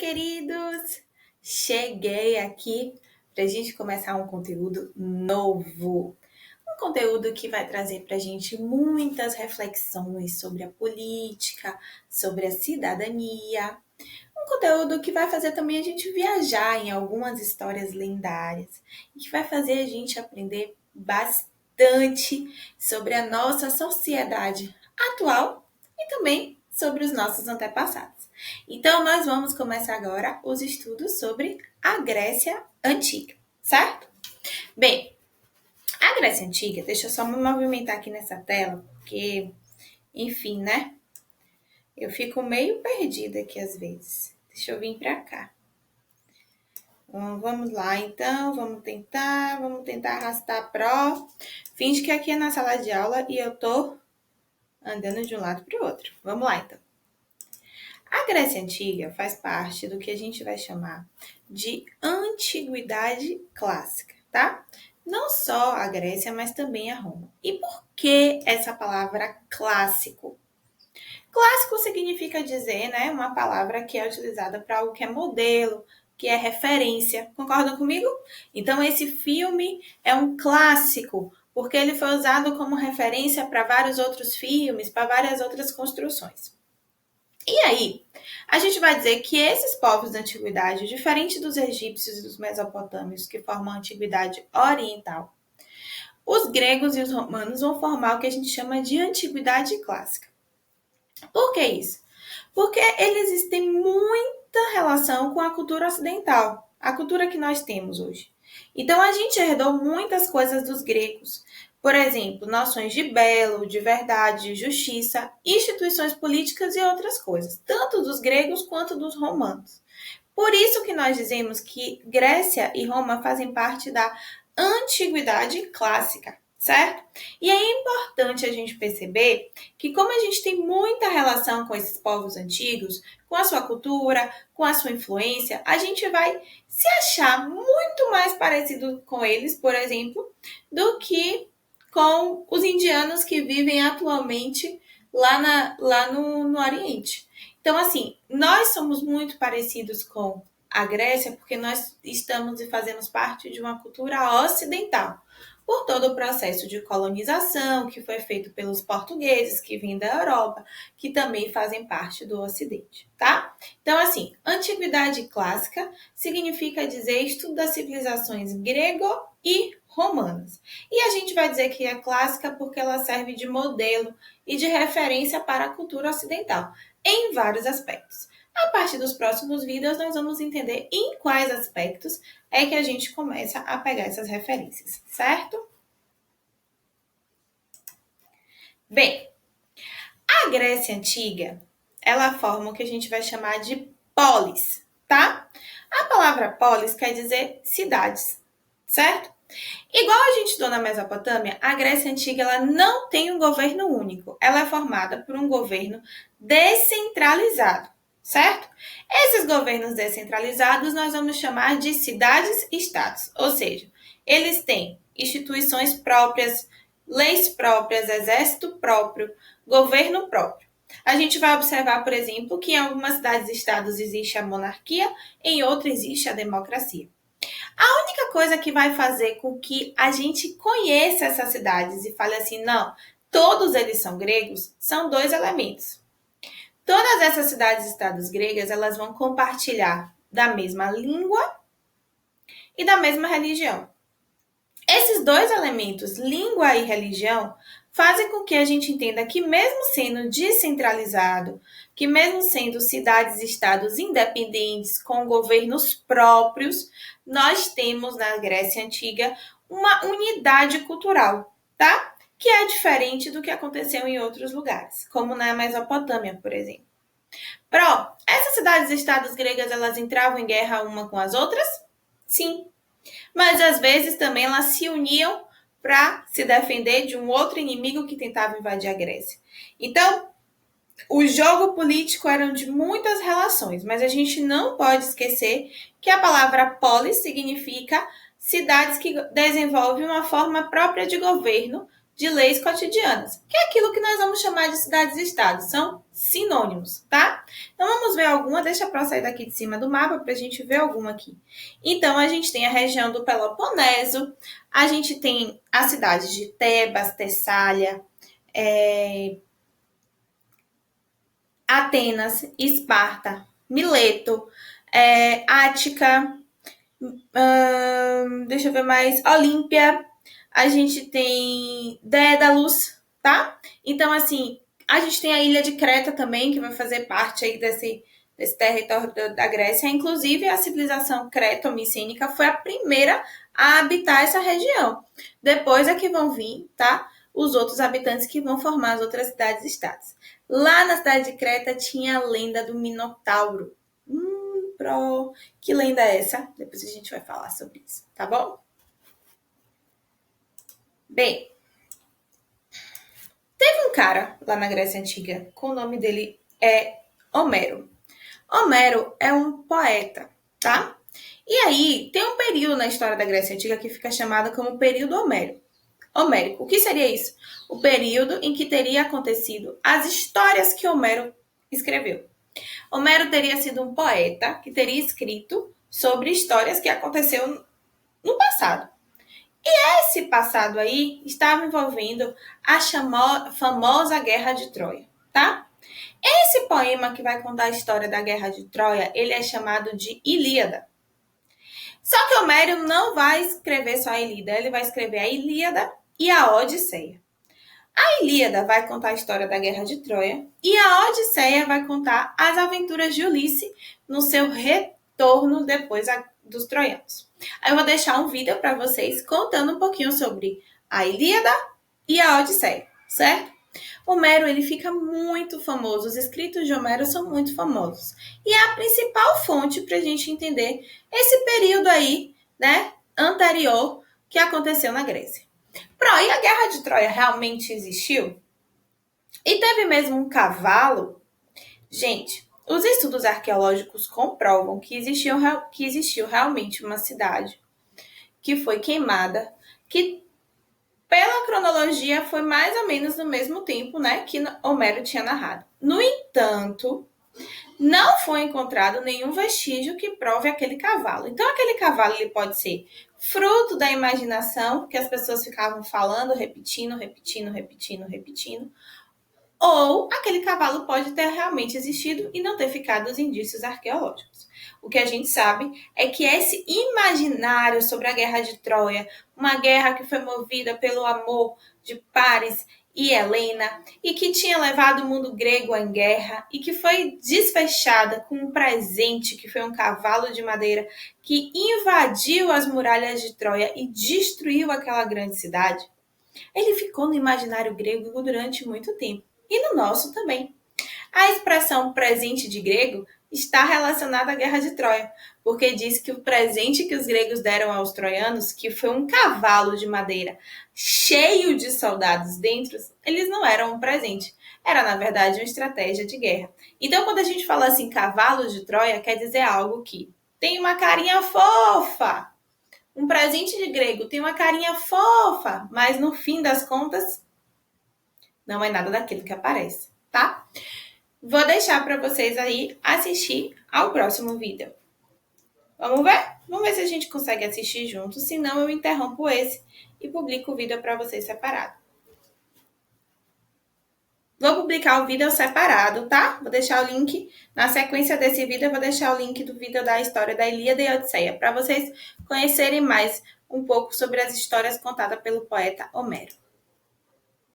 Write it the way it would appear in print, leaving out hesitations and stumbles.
queridos! Cheguei aqui para a gente começar um conteúdo novo. Um conteúdo que vai trazer para a gente muitas reflexões sobre a política, sobre a cidadania. Um conteúdo que vai fazer também a gente viajar em algumas histórias lendárias e que vai fazer a gente aprender bastante sobre a nossa sociedade atual e também sobre os nossos antepassados. Então, nós vamos começar agora os estudos sobre a Grécia Antiga, certo? Bem, a Grécia Antiga, deixa eu só me movimentar aqui nessa tela, porque, enfim, né? Eu fico meio perdida aqui às vezes. Deixa eu vir para cá. Vamos lá, então, vamos tentar arrastar pro. Finge que aqui é na sala de aula e eu tô andando de um lado para o outro. Vamos lá, então. A Grécia Antiga faz parte do que a gente vai chamar de Antiguidade Clássica, tá? Não só a Grécia, mas também a Roma. E por que essa palavra clássico? Clássico significa dizer, né, uma palavra que é utilizada para algo que é modelo, que é referência. Concordam comigo? Então, esse filme é um clássico, porque ele foi usado como referência para vários outros filmes, para várias outras construções. E aí, a gente vai dizer que esses povos da antiguidade, diferente dos egípcios e dos mesopotâmios, que formam a antiguidade oriental, os gregos e os romanos vão formar o que a gente chama de antiguidade clássica. Por que isso? Porque eles têm muita relação com a cultura ocidental, a cultura que nós temos hoje. Então, a gente herdou muitas coisas dos gregos. Por exemplo, noções de belo, de verdade, de justiça, instituições políticas e outras coisas, tanto dos gregos quanto dos romanos. Por isso que nós dizemos que Grécia e Roma fazem parte da antiguidade clássica, certo? E é importante a gente perceber que como a gente tem muita relação com esses povos antigos, com a sua cultura, com a sua influência, a gente vai se achar muito mais parecido com eles, por exemplo, do que com os indianos que vivem atualmente lá no Oriente. Então, assim, nós somos muito parecidos com a Grécia porque nós estamos e fazemos parte de uma cultura ocidental, por todo o processo de colonização que foi feito pelos portugueses que vêm da Europa, que também fazem parte do Ocidente, tá? Então, assim, antiguidade clássica significa dizer estudo das civilizações grego e romanas. E a gente vai dizer que é clássica porque ela serve de modelo e de referência para a cultura ocidental, em vários aspectos. A partir dos próximos vídeos, nós vamos entender em quais aspectos é que a gente começa a pegar essas referências, certo? Bem, a Grécia Antiga, ela forma o que a gente vai chamar de polis, tá? A palavra polis quer dizer cidades, certo? Igual a gente estudou na Mesopotâmia, a Grécia Antiga ela não tem um governo único. Ela é formada por um governo descentralizado, certo? Esses governos descentralizados nós vamos chamar de cidades-estados, ou seja, eles têm instituições próprias, leis próprias, exército próprio, governo próprio. A gente vai observar, por exemplo, que em algumas cidades-estados existe a monarquia, em outras existe a democracia. A única coisa que vai fazer com que a gente conheça essas cidades e fale assim, não, todos eles são gregos, são dois elementos. Todas essas cidades-estados gregas, elas vão compartilhar da mesma língua e da mesma religião. Esses dois elementos, língua e religião, fazem com que a gente entenda que mesmo sendo descentralizado, que mesmo sendo cidades-estados independentes com governos próprios, nós temos na Grécia Antiga uma unidade cultural, tá? Que é diferente do que aconteceu em outros lugares, como na Mesopotâmia, por exemplo. Essas cidades-estados gregas, elas entravam em guerra uma com as outras? Sim. Mas às vezes também elas se uniam para se defender de um outro inimigo que tentava invadir a Grécia. Então, o jogo político era de muitas relações, mas a gente não pode esquecer que a palavra polis significa cidades que desenvolvem uma forma própria de governo de leis cotidianas, que é aquilo que nós vamos chamar de cidades-estados, são sinônimos, tá? Então vamos ver alguma, deixa eu sair daqui de cima do mapa para a gente ver alguma aqui. Então a gente tem a região do Peloponeso, a gente tem as cidades de Tebas, Tessália, Atenas, Esparta, Mileto, Ática, deixa eu ver mais, Olímpia, a gente tem Dédalus, tá? Então, assim, a gente tem a ilha de Creta também, que vai fazer parte aí desse território da Grécia. Inclusive, a civilização creto-micênica foi a primeira a habitar essa região. Depois é que vão vir, tá? Os outros habitantes que vão formar as outras cidades-estados. Lá na cidade de Creta tinha a lenda do Minotauro. Que lenda é essa? Depois a gente vai falar sobre isso, tá bom? Bem, teve um cara lá na Grécia Antiga, com o nome dele é Homero. Homero é um poeta, tá? E aí, tem um período na história da Grécia Antiga que fica chamado como período homérico. O que seria isso? O período em que teria acontecido as histórias que Homero escreveu. Homero teria sido um poeta que teria escrito sobre histórias que aconteceram no passado. E esse passado aí estava envolvendo a famosa Guerra de Troia, tá? Esse poema que vai contar a história da Guerra de Troia, ele é chamado de Ilíada. Só que Homero não vai escrever só a Ilíada, ele vai escrever a Ilíada e a Odisseia. A Ilíada vai contar a história da Guerra de Troia e a Odisseia vai contar as aventuras de Ulisses no seu retorno depois dos troianos. Aí eu vou deixar um vídeo para vocês contando um pouquinho sobre a Ilíada e a Odisseia, certo? Homero, ele fica muito famoso, os escritos de Homero são muito famosos. E é a principal fonte para a gente entender esse período aí, né, anterior que aconteceu na Grécia. E a Guerra de Troia realmente existiu? E teve mesmo um cavalo? Gente, os estudos arqueológicos comprovam que existiu realmente uma cidade que foi queimada, que pela cronologia foi mais ou menos no mesmo tempo, né, que Homero tinha narrado. No entanto, não foi encontrado nenhum vestígio que prove aquele cavalo. Então, aquele cavalo ele pode ser fruto da imaginação, que as pessoas ficavam falando, repetindo, ou aquele cavalo pode ter realmente existido e não ter ficado os indícios arqueológicos. O que a gente sabe é que esse imaginário sobre a Guerra de Troia, uma guerra que foi movida pelo amor de Paris e Helena, e que tinha levado o mundo grego em guerra, e que foi desfechada com um presente, que foi um cavalo de madeira, que invadiu as muralhas de Troia e destruiu aquela grande cidade, ele ficou no imaginário grego durante muito tempo, e no nosso também. A expressão presente de grego está relacionada à Guerra de Troia, porque diz que o presente que os gregos deram aos troianos, que foi um cavalo de madeira cheio de soldados dentro, eles não eram um presente. Era, na verdade, uma estratégia de guerra. Então, quando a gente fala assim, cavalo de Troia, quer dizer algo que tem uma carinha fofa. Um presente de grego tem uma carinha fofa, mas no fim das contas, não é nada daquilo que aparece, tá? Vou deixar para vocês aí assistir ao próximo vídeo. Vamos ver? Vamos ver se a gente consegue assistir junto, senão eu interrompo esse e publico o vídeo para vocês separado. Vou publicar o vídeo separado, tá? Vou deixar o link, na sequência desse vídeo, eu vou deixar o link do vídeo da história da Ilíada e Odisseia, para vocês conhecerem mais um pouco sobre as histórias contadas pelo poeta Homero.